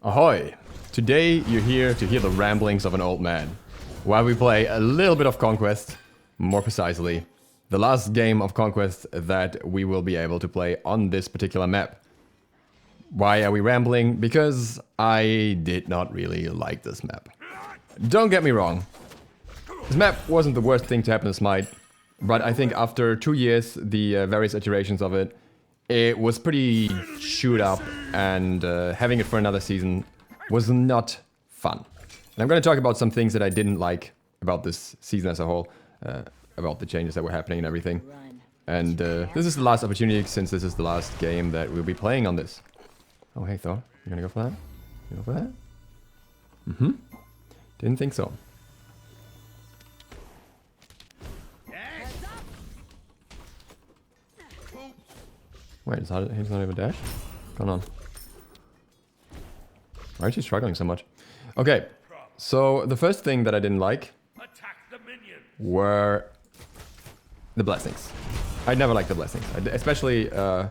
Ahoy! Today you're here to hear the ramblings of an old man, while we play a little bit of Conquest, more precisely, the last game of Conquest that we will be able to play on this particular map. Why are we rambling? Because I did not really like this map. Don't get me wrong, this map wasn't the worst thing to happen to Smite, but I think after 2 years, the various iterations of it, it was pretty chewed up, and having it for another season was not fun. And I'm going to talk about some things that I didn't like about this season as a whole, about the changes that were happening and everything. And this is the last opportunity, since this is the last game that we'll be playing on this. Oh, hey Thor, you gonna go for that? You go for that? Mm-hmm. Didn't think so. Wait, he's not even dash? What's going on? Why is he struggling so much? Okay, so the first thing that I didn't like were the blessings. I never liked the blessings. I especially didn't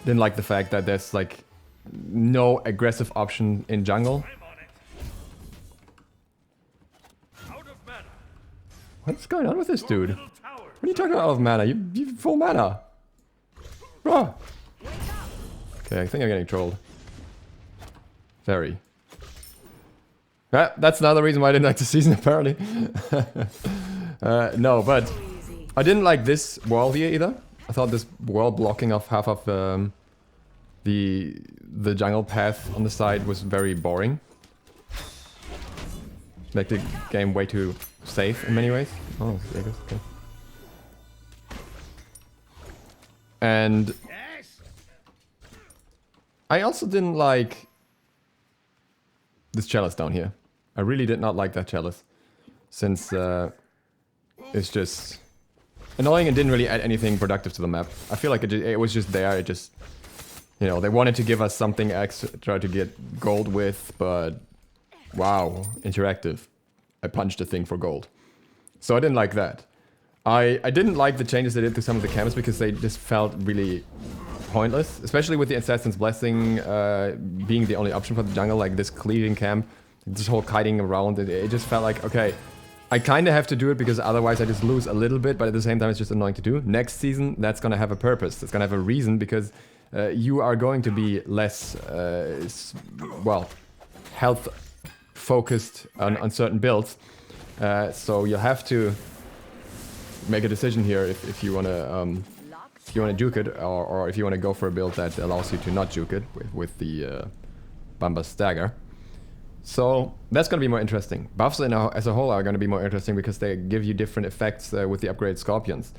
like the fact that there's like no aggressive option in jungle. What's going on with this dude? What are you talking about out of mana? You full mana. Bro. Okay, I think I'm getting trolled. Very. That's another reason why I didn't like the season, apparently. No, but I didn't like this wall here either. I thought this wall blocking off half of the jungle path on the side was very boring. Make the game way too safe in many ways. Oh, okay. And I also didn't like this chalice down here. I really did not like that chalice, since it's just annoying and didn't really add anything productive to the map. I feel like it was just there. It just, you know, they wanted to give us something extra to get gold with, but wow, interactive. I punched a thing for gold. So I didn't like that. I didn't like the changes they did to some of the camps because they just felt really pointless, especially with the Assassin's Blessing being the only option for the jungle, like this cleaving camp, this whole kiting around, it just felt like, okay, I kind of have to do it because otherwise I just lose a little bit, but at the same time it's just annoying to do. Next season, that's going to have a purpose, it's going to have a reason, because you are going to be less, well, health focused on certain builds, so you'll have to make a decision here if you want to juke it, or if you want to go for a build that allows you to not juke it with the Bamba Stagger. So that's going to be more interesting. Buffs as a whole are going to be more interesting because they give you different effects with the upgraded Scorpions.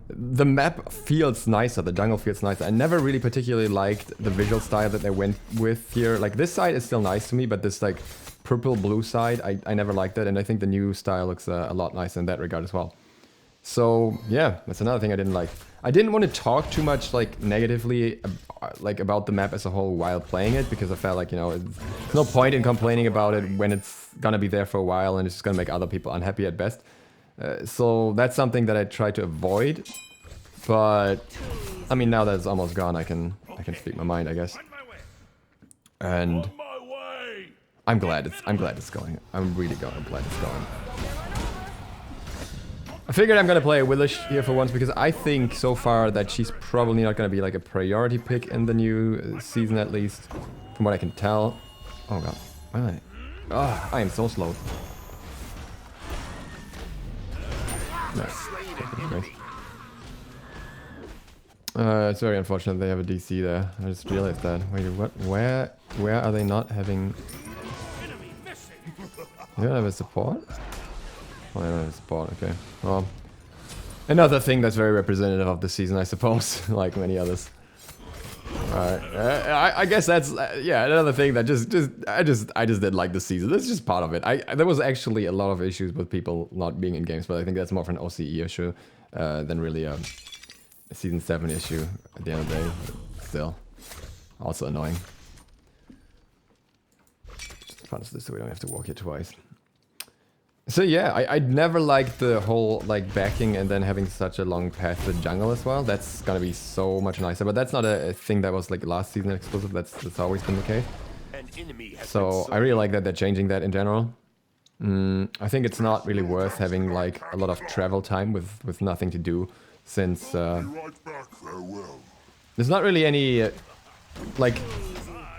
The map feels nicer, the jungle feels nicer. I never really particularly liked the visual style that they went with here. Like, this side is still nice to me, but this like purple-blue side, I never liked that, and I think the new style looks a lot nicer in that regard as well. So yeah, that's another thing I didn't like. I didn't want to talk too much like negatively like about the map as a whole while playing it, because I felt like, you know, there's no point in complaining about it when it's gonna be there for a while and it's just gonna make other people unhappy at best. So that's something that I try to avoid. But I mean, now that it's almost gone, I can speak my mind, I guess. And I'm glad it's going. I'm really glad it's going. I figured I'm gonna play a Willish here for once because I think so far that she's probably not gonna be like a priority pick in the new season, at least from what I can tell. Oh god, why am I? Oh, I am so slow. No. It's very unfortunate they have a DC there. I just realized that. Wait, what? Where are they not having? You don't have a support? Oh, I don't have support, okay. Well, another thing that's very representative of the season, I suppose, like many others. Alright, I guess that's, yeah, another thing that I just didn't like the season. That's just part of it. There was actually a lot of issues with people not being in games, but I think that's more of an OCE issue than really a Season 7 issue at the end of the day. But still, also annoying. Just punch this so we don't have to walk here twice. So yeah, I'd never liked the whole like backing and then having such a long path to jungle as well. That's gonna be so much nicer, but that's not a thing that was like last season exclusive. That's always been the case. So I really like that they're changing that in general. I think it's not really worth having like a lot of travel time with nothing to do, since there's not really any like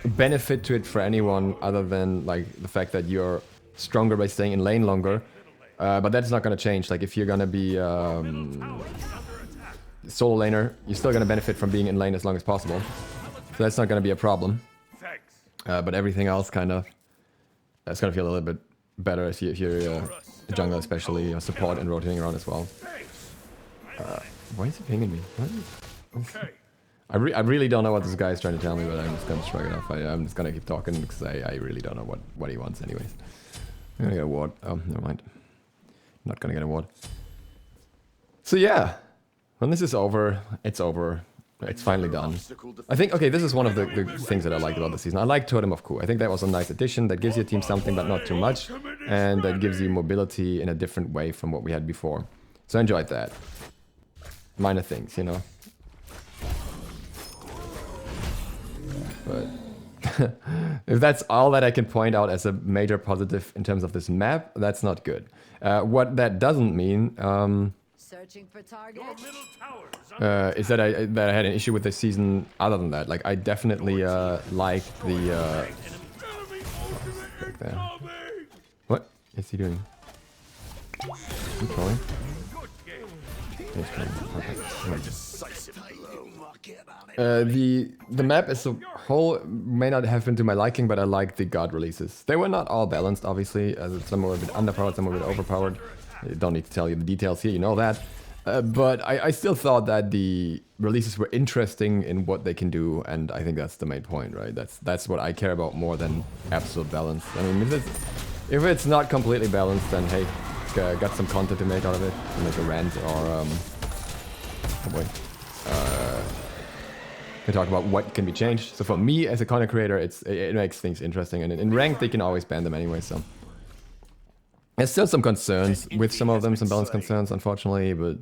benefit to it for anyone other than like the fact that you're stronger by staying in lane longer. But that's not gonna change. Like if you're gonna be solo laner, you're still gonna benefit from being in lane as long as possible. So that's not gonna be a problem. But everything else kind of, that's gonna feel a little bit better if you're a jungler, especially, or support and rotating around as well. Why is he pinging me? What? I really don't know what this guy is trying to tell me, but I'm just gonna shrug it off. I'm just gonna keep talking because I really don't know what he wants anyways. I'm gonna get a ward. Oh, never mind. I'm not gonna get a ward. So yeah, when this is over, it's over. It's finally done. I think, okay, this is one of the things that I like about the season. I like Totem of Ku. I think that was a nice addition that gives your team something, but not too much. And that gives you mobility in a different way from what we had before. So I enjoyed that. Minor things, you know. But if that's all that I can point out as a major positive in terms of this map, that's not good. What that doesn't mean Searching for target. is that I had an issue with this season other than that. Like, I definitely like the... Back there. What is he doing? He's trolling? He's trolling. Okay. The map as a whole may not have been to my liking, but I like the god releases. They were not all balanced, obviously. Some were a bit underpowered, some were a bit overpowered. I don't need to tell you the details here, you know that. But I still thought that the releases were interesting in what they can do, and I think that's the main point, right? That's what I care about more than absolute balance. I mean, if it's not completely balanced, then hey, got some content to make out of it, like a rant or oh boy. We talk about what can be changed. So for me as a content creator, it makes things interesting, and in ranked they can always ban them anyway. So there's still some concerns with some of them, some balance concerns, unfortunately, but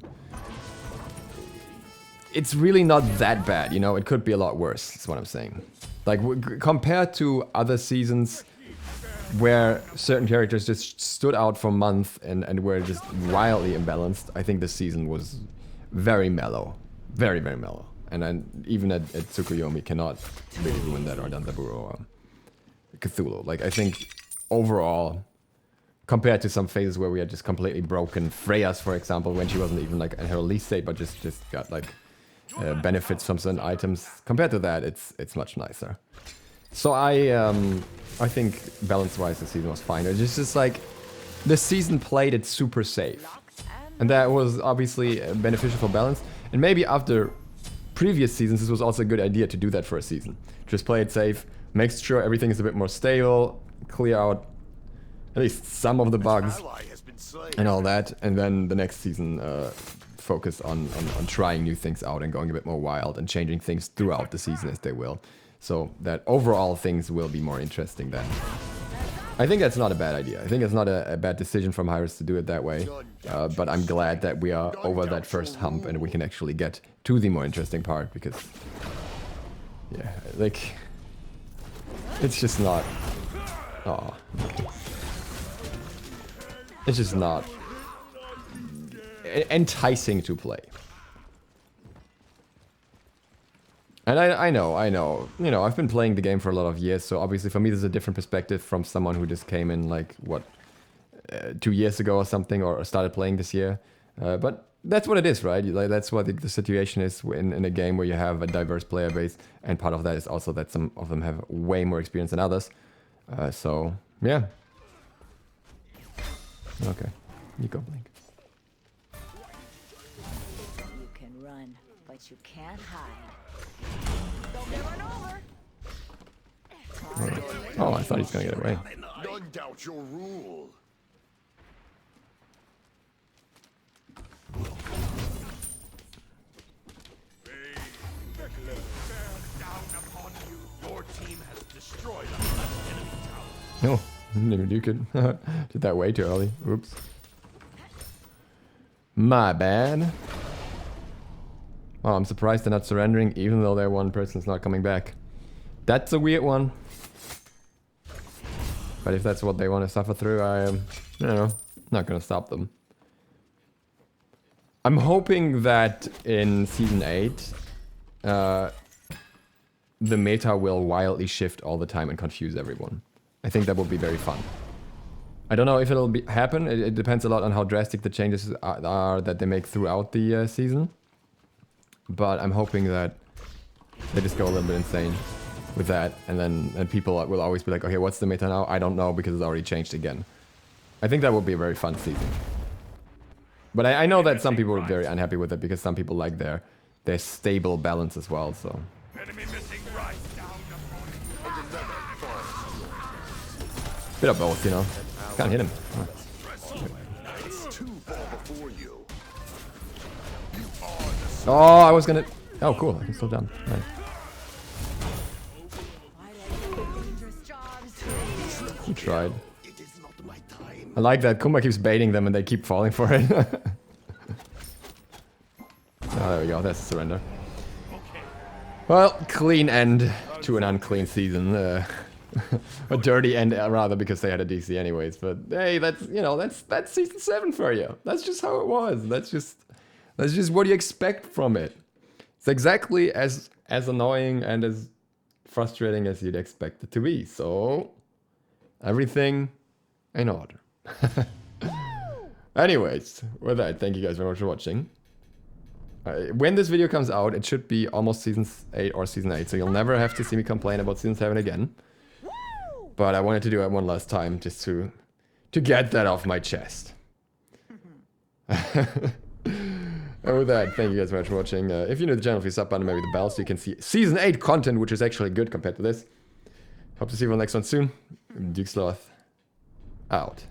it's really not that bad, you know. It could be a lot worse. That's what I'm saying. Like compared to other seasons where certain characters just stood out for months and were just wildly imbalanced, I think this season was very mellow, very mellow. And then even at Tsukuyomi cannot really ruin that, or Danzaburo or Cthulhu. Like, I think overall, compared to some phases where we had just completely broken Freya's, for example, when she wasn't even like in her release state, but just got like benefits from certain items. Compared to that, it's much nicer. So I think balance-wise the season was fine. It's just like the season played it super safe, and that was obviously beneficial for balance. And maybe after previous seasons, this was also a good idea to do that for a season. Just play it safe, make sure everything is a bit more stable, clear out at least some of the bugs and all that, and then the next season focus on trying new things out and going a bit more wild and changing things throughout the season as they will. So that overall things will be more interesting then. I think that's not a bad idea. I think it's not a bad decision from Hi-Rez to do it that way. But I'm glad that we are over that first hump and we can actually get to the more interesting part, because yeah, like it's just not it's just not enticing to play. And I know, you know, I've been playing the game for a lot of years, so obviously for me there's a different perspective from someone who just came in like, what, 2 years ago or something, or started playing this year. But that's what it is, right? Like, that's what the situation is in a game where you have a diverse player base, and part of that is also that some of them have way more experience than others. So, yeah. Okay, you go, Blink. You can run, but you can't hide. Don't get run over. Oh, I thought he was gonna get away. None doubt your rule. Your team has destroyed a No, maybe you could. Did that way too early. Oops. My bad. Oh, I'm surprised they're not surrendering, even though their one person's not coming back. That's a weird one. But if that's what they want to suffer through, I am, you know, not gonna stop them. I'm hoping that in Season 8, the meta will wildly shift all the time and confuse everyone. I think that would be very fun. I don't know if it'll happen. It depends a lot on how drastic the changes are that they make throughout the season. But I'm hoping that they just go a little bit insane with that, and people will always be like, okay, what's the meta now? I don't know because it's already changed again. I think that would be a very fun season. But I know that some people are very unhappy with it because some people like their stable balance as well, so. Enemy missing right down the Bit of both, you know. Can't hit him. Oh. Oh, I was gonna... Oh, cool. I can still jump. Nice. He tried. I like that Kuma keeps baiting them and they keep falling for it. Oh, there we go. That's a surrender. Well, clean end to an unclean season. A dirty end, rather, because they had a DC anyways. But hey, that's, you know, that's season 7 for you. That's just how it was. That's just what you expect from it. It's exactly as annoying and as frustrating as you'd expect it to be. So everything in order. Anyways, with that, thank you guys very much for watching. When this video comes out, it should be almost Season 8 or Season 8, so you'll never have to see me complain about Season 7 again. But I wanted to do it one last time, just to get that off my chest. And with that, thank you guys very much for watching. If you're new to the channel, please sub button, maybe the bell, so you can see Season 8 content, which is actually good compared to this. Hope to see you on the next one soon. Duke Sloth, out.